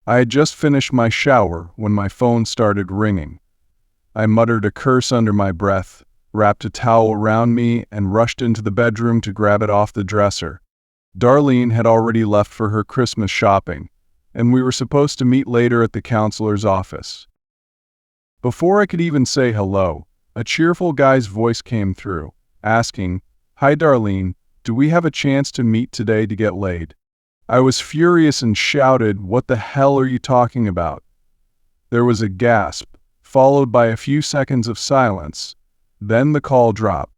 I had just finished my shower when my phone started ringing. I muttered a curse under my breath, wrapped a towel around me, and rushed into the bedroom to grab it off the dresser. Darlene had already left for her Christmas shopping, and we were supposed to meet later at the counselor's office. Before I could even say hello, a cheerful guy's voice came through, asking, "Hi Darlene, do we have a chance to meet today to get laid?" I was furious and shouted, "What the hell are you talking about?" There was a gasp, followed by a few seconds of silence. Then the call dropped.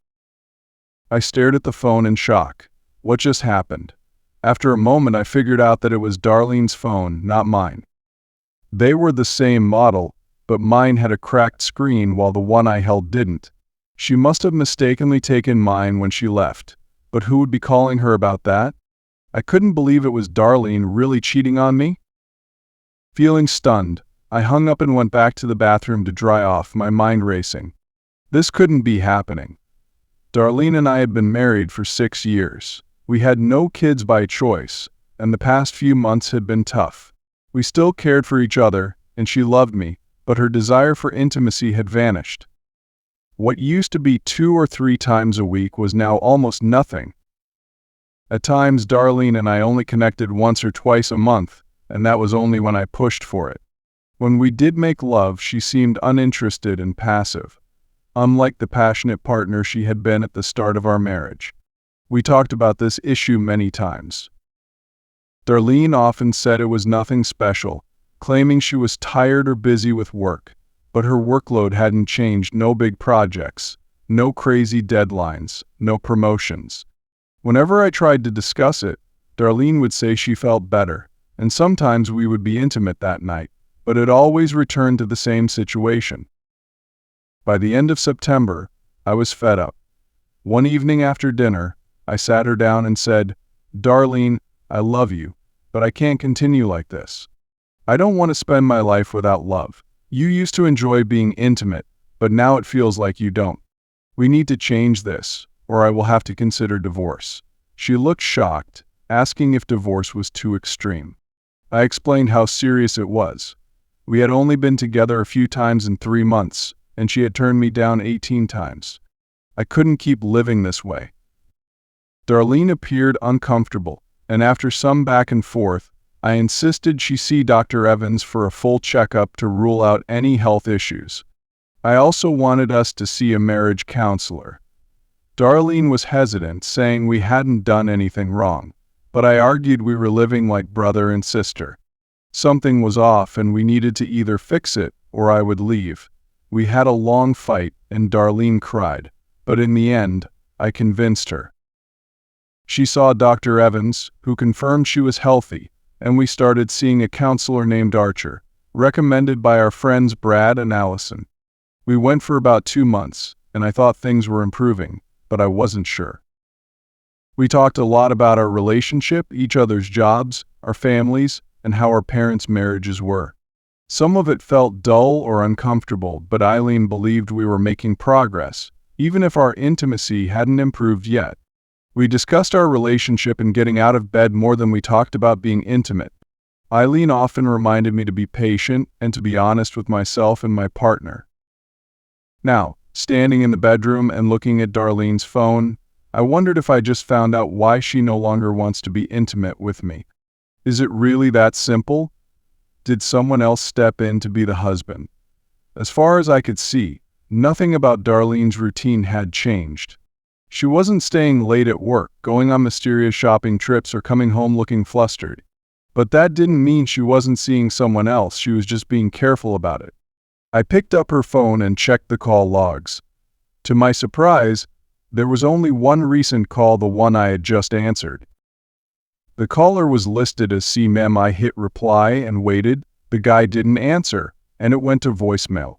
I stared at the phone in shock. What just happened? After a moment, I figured out that it was Darlene's phone, not mine. They were the same model, but mine had a cracked screen while the one I held didn't. She must have mistakenly taken mine when she left. But who would be calling her about that? I couldn't believe it was Darlene really cheating on me. Feeling stunned, I hung up and went back to the bathroom to dry off, my mind racing. This couldn't be happening. Darlene and I had been married for 6 years. We had no kids by choice, and the past few months had been tough. We still cared for each other, and she loved me, but her desire for intimacy had vanished. What used to be 2 or 3 times a week was now almost nothing. At times, Darlene and I only connected once or twice a month, and that was only when I pushed for it. When we did make love, she seemed uninterested and passive, unlike the passionate partner she had been at the start of our marriage. We talked about this issue many times. Darlene often said it was nothing special, claiming she was tired or busy with work, but her workload hadn't changed. No big projects, no crazy deadlines, no promotions. Whenever I tried to discuss it, Darlene would say she felt better, and sometimes we would be intimate that night, but it always returned to the same situation. By the end of September, I was fed up. One evening after dinner, I sat her down and said, "Darlene, I love you, but I can't continue like this. I don't want to spend my life without love. You used to enjoy being intimate, but now it feels like you don't. We need to change this, or I will have to consider divorce." She looked shocked, asking if divorce was too extreme. I explained how serious it was. We had only been together a few times in 3 months, and she had turned me down 18 times. I couldn't keep living this way. Darlene appeared uncomfortable, and after some back and forth, I insisted she see Dr. Evans for a full checkup to rule out any health issues. I also wanted us to see a marriage counselor. Darlene was hesitant, saying we hadn't done anything wrong, but I argued we were living like brother and sister. Something was off and we needed to either fix it or I would leave. We had a long fight and Darlene cried, but in the end, I convinced her. She saw Dr. Evans, who confirmed she was healthy, and we started seeing a counselor named Archer, recommended by our friends Brad and Allison. We went for about 2 months, and I thought things were improving, but I wasn't sure. We talked a lot about our relationship, each other's jobs, our families, and how our parents' marriages were. Some of it felt dull or uncomfortable, but Eileen believed we were making progress, even if our intimacy hadn't improved yet. We discussed our relationship and getting out of bed more than we talked about being intimate. Eileen often reminded me to be patient and to be honest with myself and my partner. Now, standing in the bedroom and looking at Darlene's phone, I wondered if I just found out why she no longer wants to be intimate with me. Is it really that simple? Did someone else step in to be the husband? As far as I could see, nothing about Darlene's routine had changed. She wasn't staying late at work, going on mysterious shopping trips, or coming home looking flustered. But that didn't mean she wasn't seeing someone else. She was just being careful about it. I picked up her phone and checked the call logs. To my surprise, there was only one recent call, the one I had just answered. The caller was listed as "See ma'am." I hit reply and waited. The guy didn't answer, and it went to voicemail.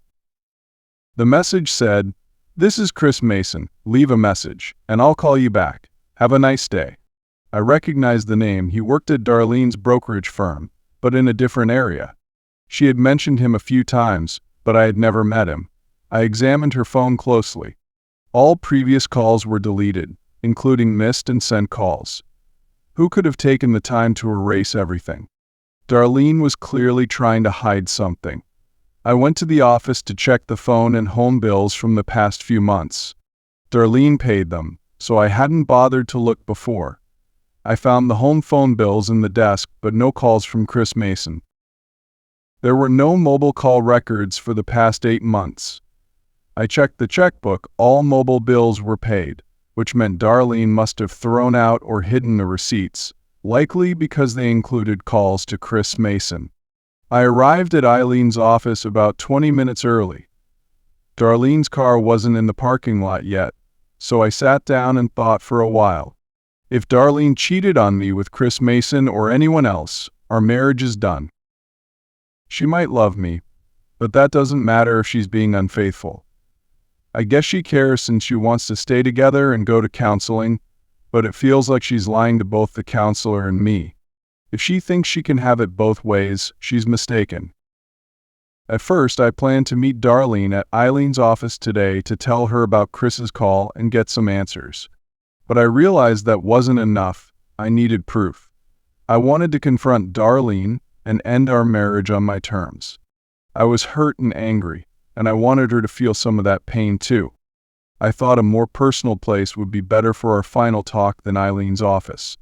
The message said, "This is Chris Mason. Leave a message, and I'll call you back. Have a nice day." I recognized the name. He worked at Darlene's brokerage firm, but in a different area. She had mentioned him a few times, but I had never met him. I examined her phone closely. All previous calls were deleted, including missed and sent calls. Who could have taken the time to erase everything? Darlene was clearly trying to hide something. I went to the office to check the phone and home bills from the past few months. Darlene paid them, so I hadn't bothered to look before. I found the home phone bills in the desk, but no calls from Chris Mason. There were no mobile call records for the past 8 months. I checked the checkbook. All mobile bills were paid, which meant Darlene must have thrown out or hidden the receipts, likely because they included calls to Chris Mason. I arrived at Eileen's office about 20 minutes early. Darlene's car wasn't in the parking lot yet, so I sat down and thought for a while. If Darlene cheated on me with Chris Mason or anyone else, our marriage is done. She might love me, but that doesn't matter if she's being unfaithful. I guess she cares since she wants to stay together and go to counseling, but it feels like she's lying to both the counselor and me. If she thinks she can have it both ways, she's mistaken. At first, I planned to meet Darlene at Eileen's office today to tell her about Chris's call and get some answers. But I realized that wasn't enough. I needed proof. I wanted to confront Darlene and end our marriage on my terms. I was hurt and angry, and I wanted her to feel some of that pain too. I thought a more personal place would be better for our final talk than Eileen's office.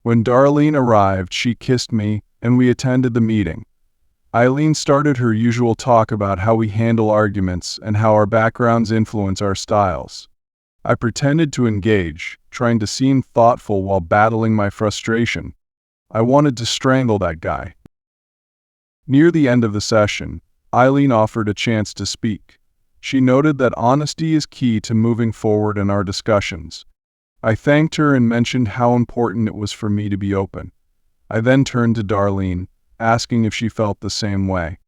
When Darlene arrived, she kissed me, and we attended the meeting. Eileen started her usual talk about how we handle arguments and how our backgrounds influence our styles. I pretended to engage, trying to seem thoughtful while battling my frustration. I wanted to strangle that guy. Near the end of the session, Eileen offered a chance to speak. She noted that honesty is key to moving forward in our discussions. I thanked her and mentioned how important it was for me to be open. I then turned to Darlene, asking if she felt the same way.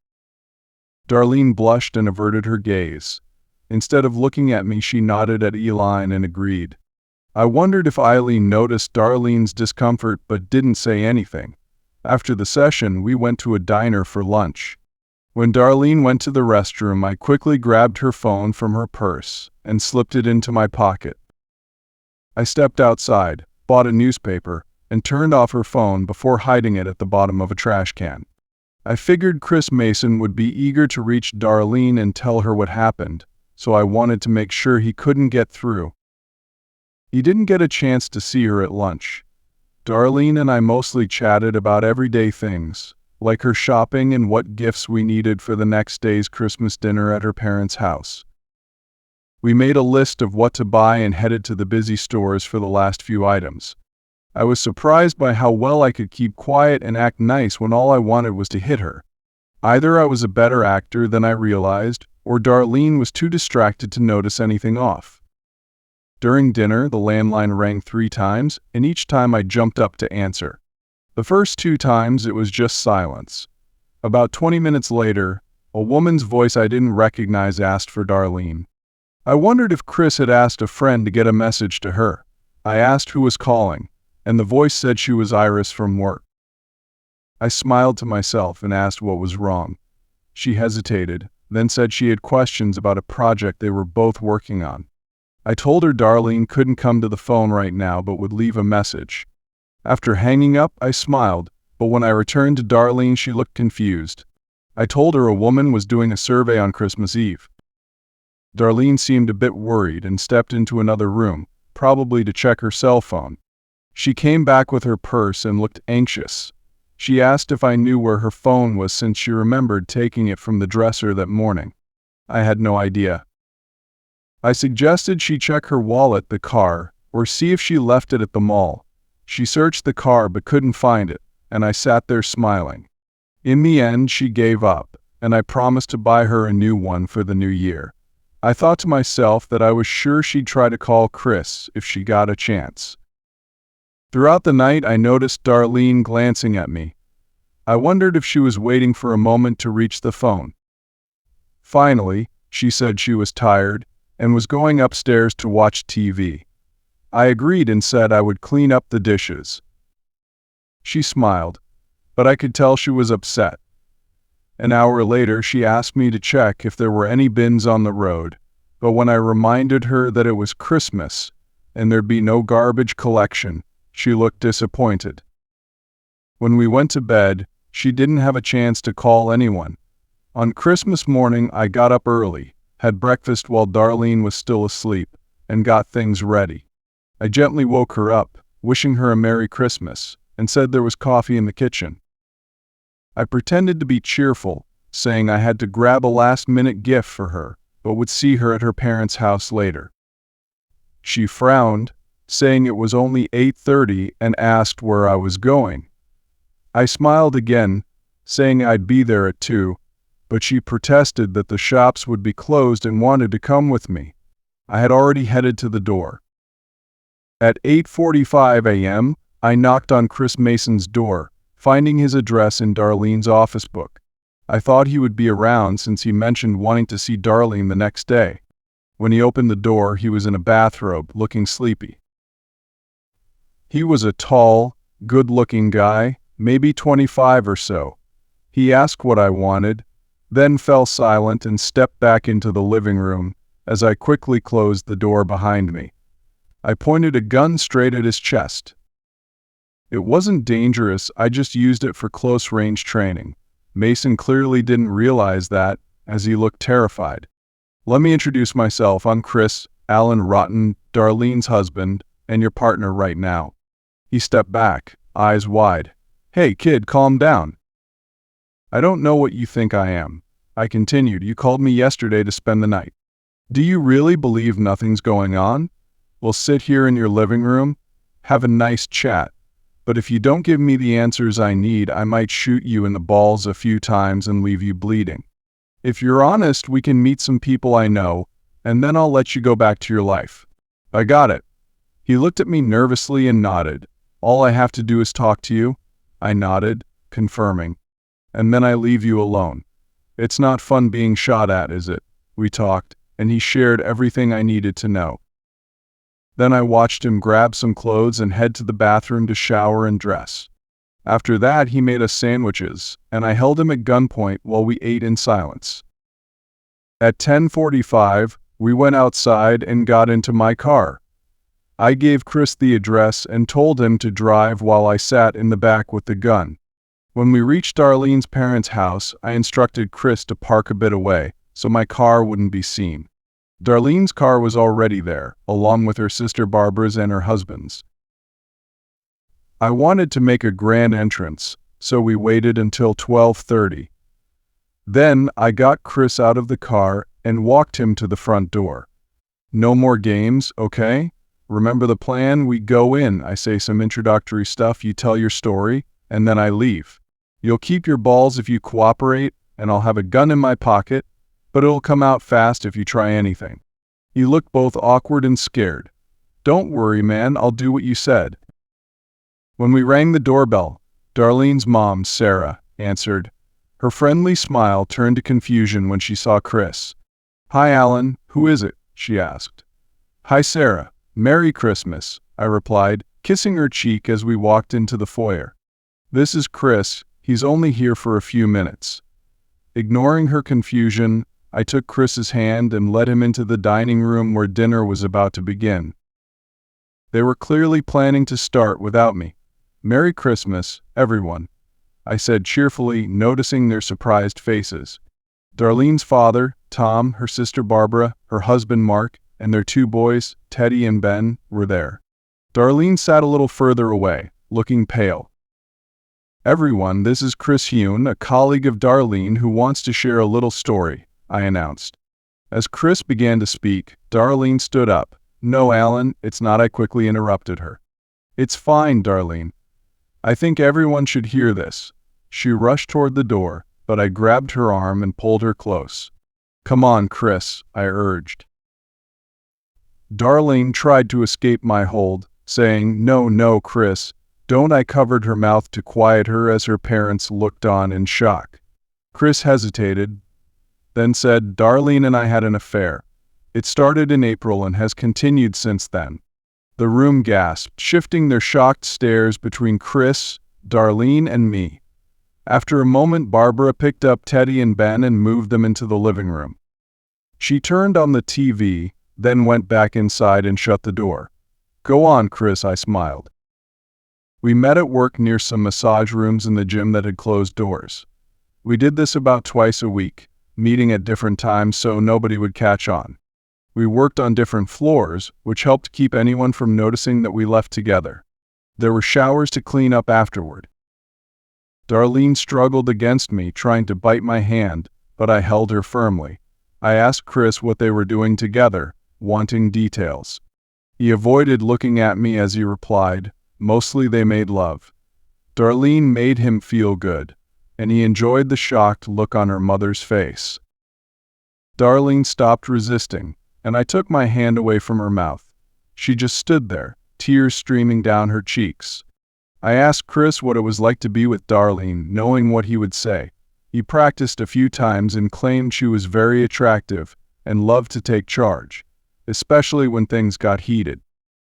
Darlene blushed and averted her gaze. Instead of looking at me, she nodded at Eileen and agreed. I wondered if Eileen noticed Darlene's discomfort but didn't say anything. After the session, we went to a diner for lunch. When Darlene went to the restroom, I quickly grabbed her phone from her purse and slipped it into my pocket. I stepped outside, bought a newspaper, and turned off her phone before hiding it at the bottom of a trash can. I figured Chris Mason would be eager to reach Darlene and tell her what happened, so I wanted to make sure he couldn't get through. He didn't get a chance to see her at lunch. Darlene and I mostly chatted about everyday things, like her shopping and what gifts we needed for the next day's Christmas dinner at her parents' house. We made a list of what to buy and headed to the busy stores for the last few items. I was surprised by how well I could keep quiet and act nice when all I wanted was to hit her. Either I was a better actor than I realized, or Darlene was too distracted to notice anything off. During dinner, the landline rang 3 times, and each time I jumped up to answer. The first 2 times it was just silence. About 20 minutes later, a woman's voice I didn't recognize asked for Darlene. I wondered if Chris had asked a friend to get a message to her. I asked who was calling, and the voice said she was Iris from work. I smiled to myself and asked what was wrong. She hesitated, then said she had questions about a project they were both working on. I told her Darlene couldn't come to the phone right now but would leave a message. After hanging up, I smiled, but when I returned to Darlene, she looked confused. I told her a woman was doing a survey on Christmas Eve. Darlene seemed a bit worried and stepped into another room, probably to check her cell phone. She came back with her purse and looked anxious. She asked if I knew where her phone was since she remembered taking it from the dresser that morning. I had no idea. I suggested she check her wallet, the car, or see if she left it at the mall. She searched the car but couldn't find it, and I sat there smiling. In the end, she gave up, and I promised to buy her a new one for the new year. I thought to myself that I was sure she'd try to call Chris if she got a chance. Throughout the night, I noticed Darlene glancing at me. I wondered if she was waiting for a moment to reach the phone. Finally, she said she was tired and was going upstairs to watch TV. I agreed and said I would clean up the dishes. She smiled, but I could tell she was upset. An hour later, she asked me to check if there were any bins on the road, but when I reminded her that it was Christmas and there'd be no garbage collection, she looked disappointed. When we went to bed, she didn't have a chance to call anyone. On Christmas morning, I got up early, had breakfast while Darlene was still asleep, and got things ready. I gently woke her up, wishing her a Merry Christmas, and said there was coffee in the kitchen. I pretended to be cheerful, saying I had to grab a last-minute gift for her, but would see her at her parents' house later. She frowned, saying it was only 8:30, and asked where I was going. I smiled again, saying I'd be there at 2, but she protested that the shops would be closed and wanted to come with me. I had already headed to the door. At 8:45 a.m., I knocked on Chris Mason's door, finding his address in Darlene's office book. I thought he would be around since he mentioned wanting to see Darlene the next day. When he opened the door, he was in a bathrobe, looking sleepy. He was a tall, good-looking guy, maybe 25 or so. He asked what I wanted, then fell silent and stepped back into the living room as I quickly closed the door behind me. I pointed a gun straight at his chest. It wasn't dangerous, I just used it for close-range training. Mason clearly didn't realize that, as he looked terrified. "Let me introduce myself. I'm Chris, Alan Rotten, Darlene's husband, and your partner right now." He stepped back, eyes wide. "Hey, kid, calm down." "I don't know what you think I am," I continued. "You called me yesterday to spend the night. Do you really believe nothing's going on? We'll sit here in your living room, have a nice chat. But if you don't give me the answers I need, I might shoot you in the balls a few times and leave you bleeding. If you're honest, we can meet some people I know, and then I'll let you go back to your life." "I got it." He looked at me nervously and nodded. "All I have to do is talk to you?" I nodded, confirming. "And then I leave you alone. It's not fun being shot at, is it?" We talked, and he shared everything I needed to know. Then I watched him grab some clothes and head to the bathroom to shower and dress. After that, he made us sandwiches, and I held him at gunpoint while we ate in silence. At 10:45, we went outside and got into my car. I gave Chris the address and told him to drive while I sat in the back with the gun. When we reached Darlene's parents' house, I instructed Chris to park a bit away, so my car wouldn't be seen. Darlene's car was already there, along with her sister Barbara's and her husband's. I wanted to make a grand entrance, so we waited until 12:30. Then I got Chris out of the car and walked him to the front door. "No more games, okay? Remember the plan? We go in, I say some introductory stuff, you tell your story, and then I leave. You'll keep your balls if you cooperate, and I'll have a gun in my pocket, but it'll come out fast if you try anything." He looked both awkward and scared. "Don't worry, man, I'll do what you said." When we rang the doorbell, Darlene's mom, Sarah, answered. Her friendly smile turned to confusion when she saw Chris. "Hi, Alan, who is it?" she asked. "Hi, Sarah. Merry Christmas," I replied, kissing her cheek as we walked into the foyer. "This is Chris. He's only here for a few minutes." Ignoring her confusion, I took Chris's hand and led him into the dining room where dinner was about to begin. They were clearly planning to start without me. "Merry Christmas, everyone," I said cheerfully, noticing their surprised faces. Darlene's father, Tom, her sister Barbara, her husband Mark, and their 2 boys, Teddy and Ben, were there. Darlene sat a little further away, looking pale. "Everyone, this is Chris Hune, a colleague of Darlene who wants to share a little story," I announced. As Chris began to speak, Darlene stood up. "No, Alan, it's not," I quickly interrupted her. "It's fine, Darlene. I think everyone should hear this." She rushed toward the door, but I grabbed her arm and pulled her close. "Come on, Chris," I urged. Darlene tried to escape my hold, saying, No, Chris, don't." I covered her mouth to quiet her as her parents looked on in shock. Chris hesitated, then said, "Darlene and I had an affair. It started in April and has continued since then." The room gasped, shifting their shocked stares between Chris, Darlene, and me. After a moment, Barbara picked up Teddy and Ben and moved them into the living room. She turned on the TV, then went back inside and shut the door. "Go on, Chris," I smiled. We met at work near some massage rooms in the gym that had closed doors. We did this about twice a week, meeting at different times so nobody would catch on. We worked on different floors, which helped keep anyone from noticing that we left together. There were showers to clean up afterward. Darlene struggled against me, trying to bite my hand, but I held her firmly. I asked Chris what they were doing together, wanting details. He avoided looking at me as he replied, "Mostly they made love." Darlene made him feel good, and he enjoyed the shocked look on her mother's face. Darlene stopped resisting, and I took my hand away from her mouth. She just stood there, tears streaming down her cheeks. I asked Chris what it was like to be with Darlene, knowing what he would say. He practiced a few times and claimed she was very attractive and loved to take charge, especially when things got heated.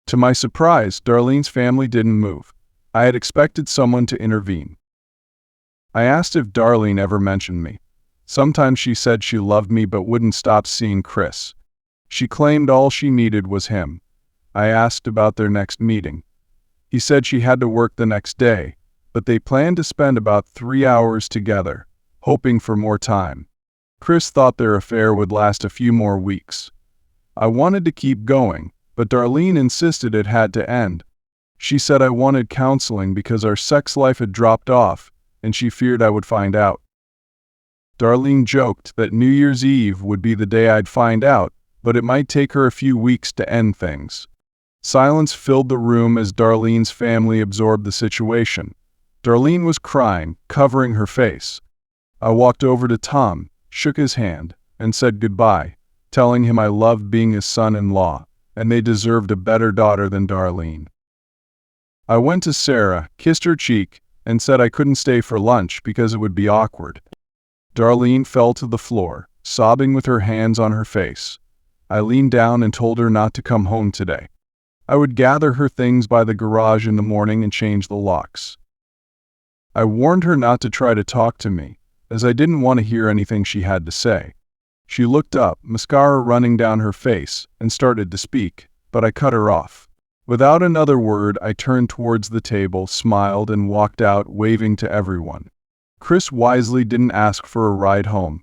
To my surprise, Darlene's family didn't move. I had expected someone to intervene. I asked if Darlene ever mentioned me. Sometimes she said she loved me but wouldn't stop seeing Chris. She claimed all she needed was him. I asked about their next meeting. He said she had to work the next day, but they planned to spend about 3 hours together, hoping for more time. Chris thought their affair would last a few more weeks. I wanted to keep going, but Darlene insisted it had to end. She said I wanted counseling because our sex life had dropped off, and she feared I would find out. Darlene joked that New Year's Eve would be the day I'd find out, but it might take her a few weeks to end things. Silence filled the room as Darlene's family absorbed the situation. Darlene was crying, covering her face. I walked over to Tom, shook his hand, and said goodbye, telling him I loved being his son-in-law, and they deserved a better daughter than Darlene. I went to Sarah, kissed her cheek, and said I couldn't stay for lunch because it would be awkward. Darlene fell to the floor, sobbing with her hands on her face. I leaned down and told her not to come home today. I would gather her things by the garage in the morning and change the locks. I warned her not to try to talk to me, as I didn't want to hear anything she had to say. She looked up, mascara running down her face, and started to speak, but I cut her off. Without another word, I turned towards the table, smiled, and walked out, waving to everyone. Chris wisely didn't ask for a ride home.